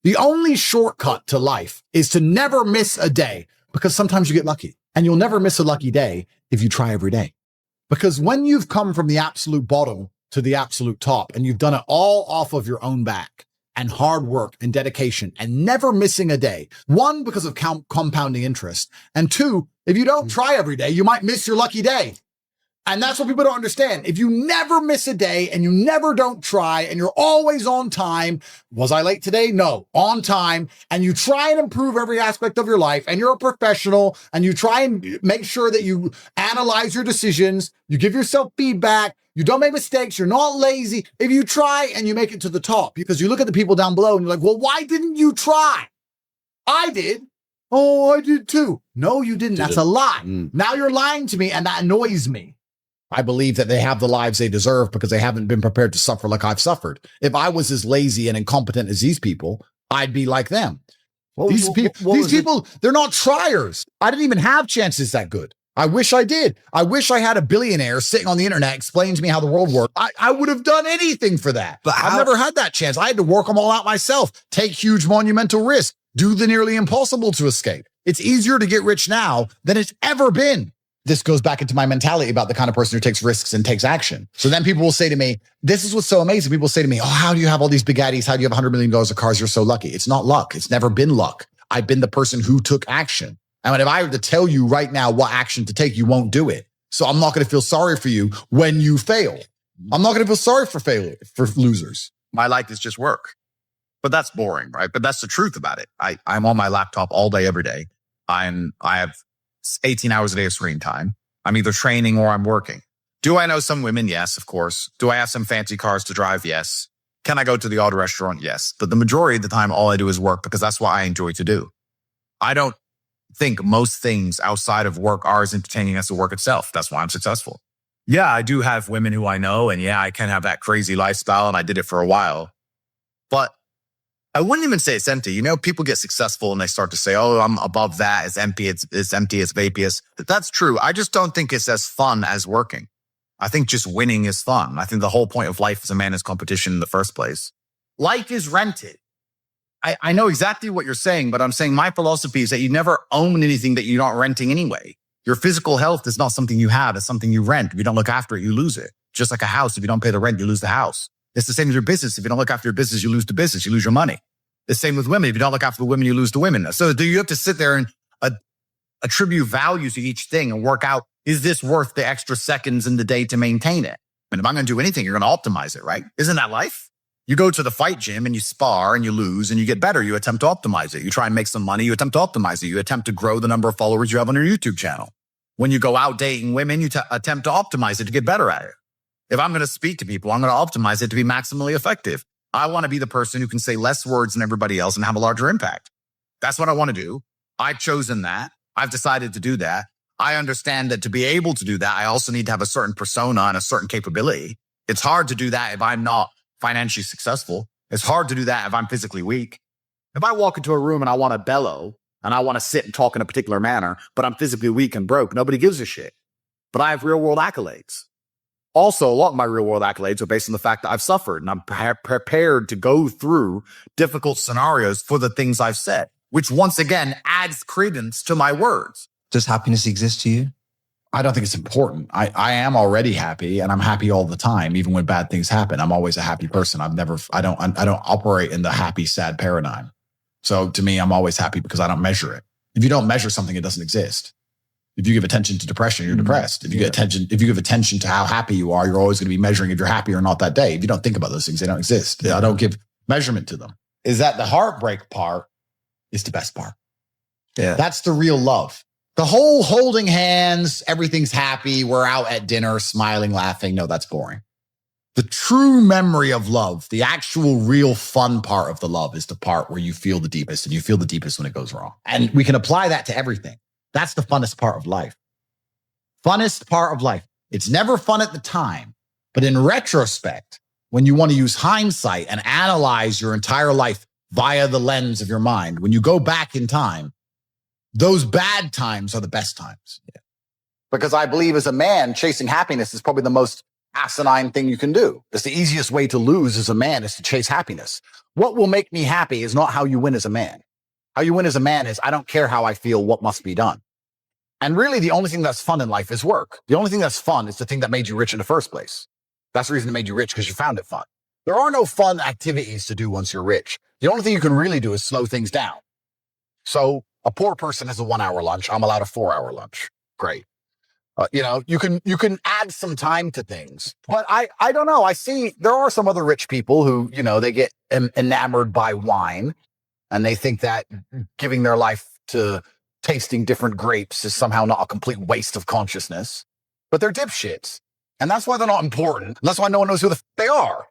The only shortcut to life is to never miss a day, because sometimes you get lucky, and you'll never miss a lucky day if you try every day. Because when you've come from the absolute bottom to the absolute top, and you've done it all off of your own back and hard work and dedication and never missing a day, one, because of compounding interest, and two, if you don't try every day, you might miss your lucky day. And that's what people don't understand. If you never miss a day and you never don't try and you're always on time, was I late today? No, on time. And you try and improve every aspect of your life, and you're a professional, and you try and make sure that you analyze your decisions, you give yourself feedback, you don't make mistakes, you're not lazy. If you try and you make it to the top, because you look at the people down below and you're like, well, why didn't you try? I did. Oh, I did too. No, you didn't. That's a lie. Now you're lying to me, and that annoys me. I believe that they have the lives they deserve because they haven't been prepared to suffer like I've suffered. If I was as lazy and incompetent as these people, I'd be like them. These people, they're not triers. I didn't even have chances that good. I wish I did. I wish I had a billionaire sitting on the internet explaining to me how the world worked. I would have done anything for that. But I've never had that chance. I had to work them all out myself, take huge monumental risks, do the nearly impossible to escape. It's easier to get rich now than it's ever been. This goes back into my mentality about the kind of person who takes risks and takes action. So then people will say to me, this is what's so amazing. People say to me, oh, how do you have all these big Addies? How do you have $100 million of cars? You're so lucky. It's not luck. It's never been luck. I've been the person who took action. And if I were to tell you right now what action to take, you won't do it. So I'm not going to feel sorry for you when you fail. I'm not going to feel sorry for losers. My life is just work. But that's boring, right? But that's the truth about it. I'm on my laptop all day, every day. I have 18 hours a day of screen time. I'm either training or I'm working. Do I know some women? Yes, of course. Do I have some fancy cars to drive? Yes. Can I go to the odd restaurant? Yes. But the majority of the time, all I do is work because that's what I enjoy to do. I don't think most things outside of work are as entertaining as the work itself. That's why I'm successful. Yeah, I do have women who I know, and yeah, I can have that crazy lifestyle, and I did it for a while. But I wouldn't even say it's empty. You know, people get successful and they start to say, oh, I'm above that. It's empty. It's empty. It's vaporous. That's true. I just don't think it's as fun as working. I think just winning is fun. I think the whole point of life is a man is competition in the first place. Life is rented. I know exactly what you're saying, but I'm saying my philosophy is that you never own anything that you're not renting anyway. Your physical health is not something you have. It's something you rent. If you don't look after it, you lose it. Just like a house, if you don't pay the rent, you lose the house. It's the same as your business. If you don't look after your business, you lose the business. You lose your money. The same with women. If you don't look after the women, you lose the women. So do you have to sit there and attribute value to each thing and work out, is this worth the extra seconds in the day to maintain it? And if I'm going to do anything, you're going to optimize it, right? Isn't that life? You go to the fight gym and you spar and you lose and you get better. You attempt to optimize it. You try and make some money. You attempt to optimize it. You attempt to grow the number of followers you have on your YouTube channel. When you go out dating women, you attempt to optimize it to get better at it. If I'm going to speak to people, I'm going to optimize it to be maximally effective. I want to be the person who can say less words than everybody else and have a larger impact. That's what I want to do. I've chosen that. I've decided to do that. I understand that to be able to do that, I also need to have a certain persona and a certain capability. It's hard to do that if I'm not financially successful. It's hard to do that if I'm physically weak. If I walk into a room and I want to bellow and I want to sit and talk in a particular manner, but I'm physically weak and broke, nobody gives a shit. But I have real world accolades. Also, a lot of my real world accolades are based on the fact that I've suffered and I'm prepared to go through difficult scenarios for the things I've said, which once again adds credence to my words. Does happiness exist to you? I don't think it's important. I am already happy and I'm happy all the time. Even when bad things happen, I'm always a happy person. I don't operate in the happy, sad paradigm. So to me, I'm always happy because I don't measure it. If you don't measure something, it doesn't exist. If you give attention to depression, you're depressed. If you give attention to how happy you are, you're always going to be measuring if you're happy or not that day. If you don't think about those things, they don't exist. I don't give measurement to them. Is that the heartbreak part is the best part. Yeah. That's the real love. The whole holding hands, everything's happy, we're out at dinner, smiling, laughing. No, that's boring. The true memory of love, the actual real fun part of the love is the part where you feel the deepest, and you feel the deepest when it goes wrong. And we can apply that to everything. That's the funnest part of life. Funnest part of life. It's never fun at the time, but in retrospect, when you want to use hindsight and analyze your entire life via the lens of your mind, when you go back in time, those bad times are the best times. Yeah. Because I believe as a man, chasing happiness is probably the most asinine thing you can do. It's the easiest way to lose as a man is to chase happiness. What will make me happy is not how you win as a man. How you win as a man is I don't care how I feel, what must be done. And really the only thing that's fun in life is work. The only thing that's fun is the thing that made you rich in the first place. That's the reason it made you rich, because you found it fun. There are no fun activities to do once you're rich. The only thing you can really do is slow things down. So a poor person has a 1 hour lunch. I'm allowed a 4 hour lunch. Great. You can add some time to things, but I don't know. I see there are some other rich people who, they get enamored by wine and they think that giving their life to tasting different grapes is somehow not a complete waste of consciousness, but they're dipshits. And that's why they're not important. And that's why no one knows who they are.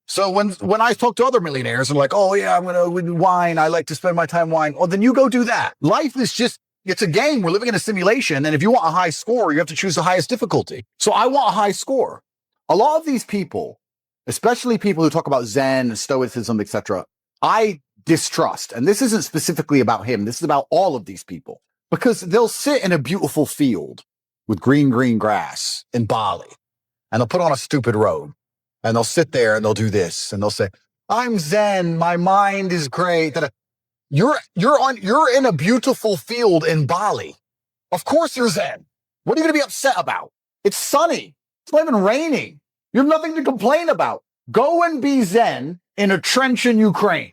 So when I talk to other millionaires and like, oh yeah, I'm going to wine. I like to spend my time wine. Well, then you go do that. Life is just, it's a game. We're living in a simulation. And if you want a high score, you have to choose the highest difficulty. So I want a high score. A lot of these people, especially people who talk about Zen, Stoicism, etc., I distrust. And this isn't specifically about him. This is about all of these people, because they'll sit in a beautiful field with green grass in Bali, and they'll put on a stupid robe, and they'll sit there and they'll do this, and they'll say, I'm Zen. My mind is great. You're in a beautiful field in Bali. Of course you're Zen. What are you going to be upset about? It's sunny. It's not even raining. You have nothing to complain about. Go and be Zen in a trench in Ukraine.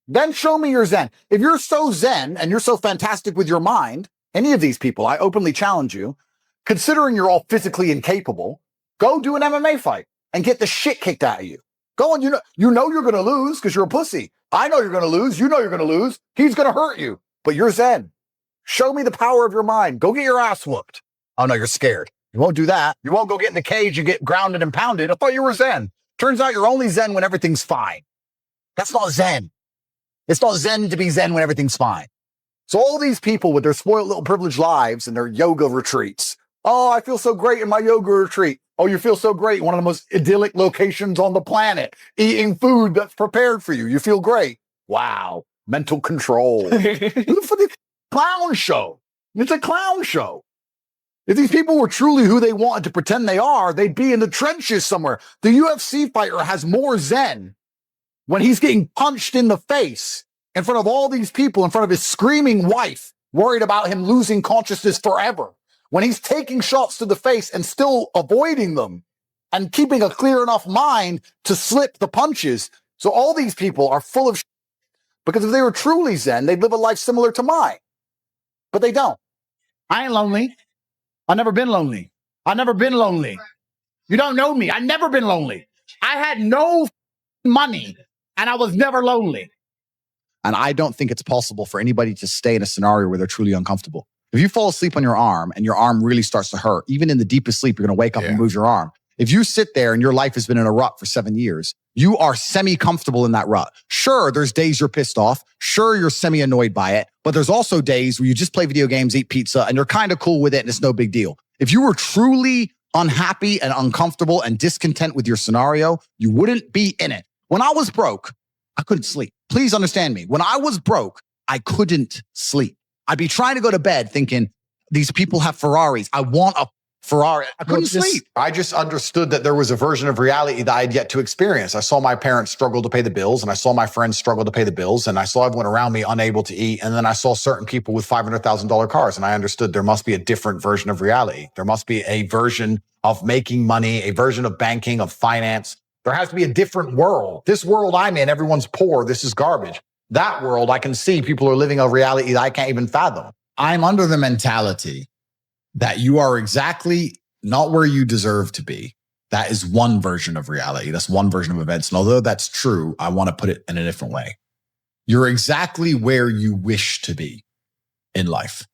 Then show me your Zen. If you're so Zen and you're so fantastic with your mind, any of these people, I openly challenge you, considering you're all physically incapable, go do an MMA fight and get the shit kicked out of you. Go and you know you're going to lose because you're a pussy. I know you're going to lose. You know you're going to lose. He's going to hurt you, but you're Zen. Show me the power of your mind. Go get your ass whooped. Oh no, you're scared. You won't do that. You won't go get in the cage and get grounded and pounded. I thought you were Zen. Turns out you're only Zen when everything's fine. That's not Zen. It's not Zen to be Zen when everything's fine. So all these people with their spoiled little privileged lives and their yoga retreats. Oh, I feel so great in my yoga retreat. Oh, you feel so great. One of the most idyllic locations on the planet, eating food that's prepared for you. You feel great. Wow. Mental control. Clown show. It's a clown show. If these people were truly who they wanted to pretend they are, they'd be in the trenches somewhere. The UFC fighter has more Zen when he's getting punched in the face in front of all these people, in front of his screaming wife, worried about him losing consciousness forever. When he's taking shots to the face and still avoiding them and keeping a clear enough mind to slip the punches. So all these people are full of shit, because if they were truly Zen, they'd live a life similar to mine. But they don't. I ain't lonely. I've never been lonely. I've never been lonely. You don't know me. I've never been lonely. I had no money and I was never lonely. And I don't think it's possible for anybody to stay in a scenario where they're truly uncomfortable. If you fall asleep on your arm and your arm really starts to hurt, even in the deepest sleep, you're going to wake up and move your arm. If you sit there and your life has been in a rut for 7 years, you are semi-comfortable in that rut. Sure, there's days you're pissed off. Sure, you're semi-annoyed by it. But there's also days where you just play video games, eat pizza, and you're kind of cool with it and it's no big deal. If you were truly unhappy and uncomfortable and discontent with your scenario, you wouldn't be in it. When I was broke, I couldn't sleep. Please understand me. When I was broke, I couldn't sleep. I'd be trying to go to bed thinking, these people have Ferraris. I want a Ferrari. I couldn't sleep. I just understood that there was a version of reality that I had yet to experience. I saw my parents struggle to pay the bills, and I saw my friends struggle to pay the bills, and I saw everyone around me unable to eat. And then I saw certain people with $500,000 cars, and I understood there must be a different version of reality. There must be a version of making money, a version of banking, of finance. There has to be a different world. This world I'm in, everyone's poor. This is garbage. That world, I can see people are living a reality that I can't even fathom. I'm under the mentality that you are exactly not where you deserve to be. That is one version of reality. That's one version of events. And although that's true, I want to put it in a different way. You're exactly where you wish to be in life.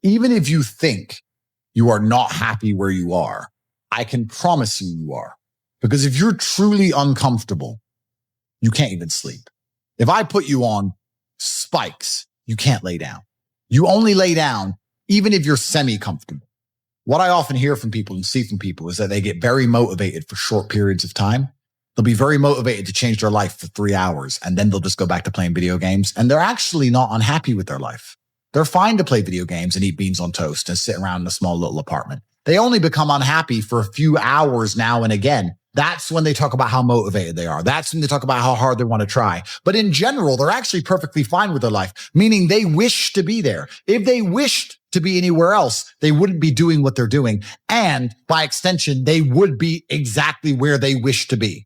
Even if you think you are not happy where you are, I can promise you are. Because if you're truly uncomfortable, you can't even sleep. If I put you on spikes, you can't lay down. You only lay down even if you're semi-comfortable. What I often hear from people and see from people is that they get very motivated for short periods of time. They'll be very motivated to change their life for 3 hours, and then they'll just go back to playing video games. And they're actually not unhappy with their life. They're fine to play video games and eat beans on toast and sit around in a small little apartment. They only become unhappy for a few hours now and again. That's when they talk about how motivated they are. That's when they talk about how hard they want to try. But in general, they're actually perfectly fine with their life, meaning they wish to be there. If they wished to be anywhere else, they wouldn't be doing what they're doing. And by extension, they would be exactly where they wish to be.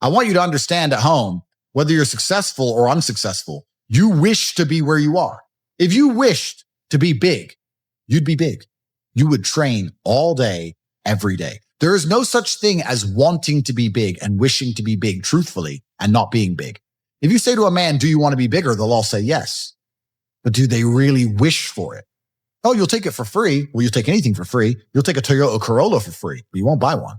I want you to understand at home, whether you're successful or unsuccessful, you wish to be where you are. If you wished to be big, you'd be big. You would train all day, every day. There is no such thing as wanting to be big and wishing to be big, truthfully, and not being big. If you say to a man, do you want to be bigger? They'll all say yes. But do they really wish for it? Oh, you'll take it for free. Well, you'll take anything for free. You'll take a Toyota Corolla for free, but you won't buy one.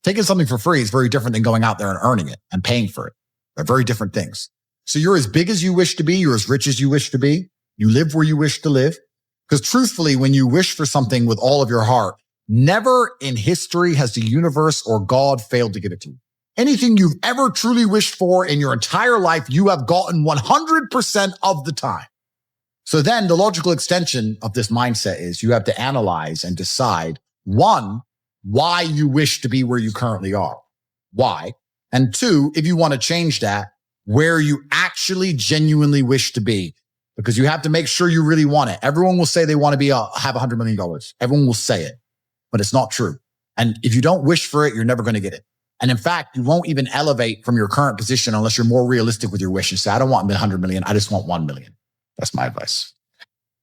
Taking something for free is very different than going out there and earning it and paying for it. They're very different things. So you're as big as you wish to be. You're as rich as you wish to be. You live where you wish to live. Because truthfully, when you wish for something with all of your heart, never in history has the universe or God failed to give it to you. Anything you've ever truly wished for in your entire life, you have gotten 100% of the time. So then the logical extension of this mindset is you have to analyze and decide, one, why you wish to be where you currently are. Why? And two, if you want to change that, where you actually genuinely wish to be. Because you have to make sure you really want it. Everyone will say they want to have $100 million. Everyone will say it, but it's not true. And if you don't wish for it, you're never going to get it. And in fact, you won't even elevate from your current position unless you're more realistic with your wish and say, I don't want 100 million. I just want 1 million. That's my advice.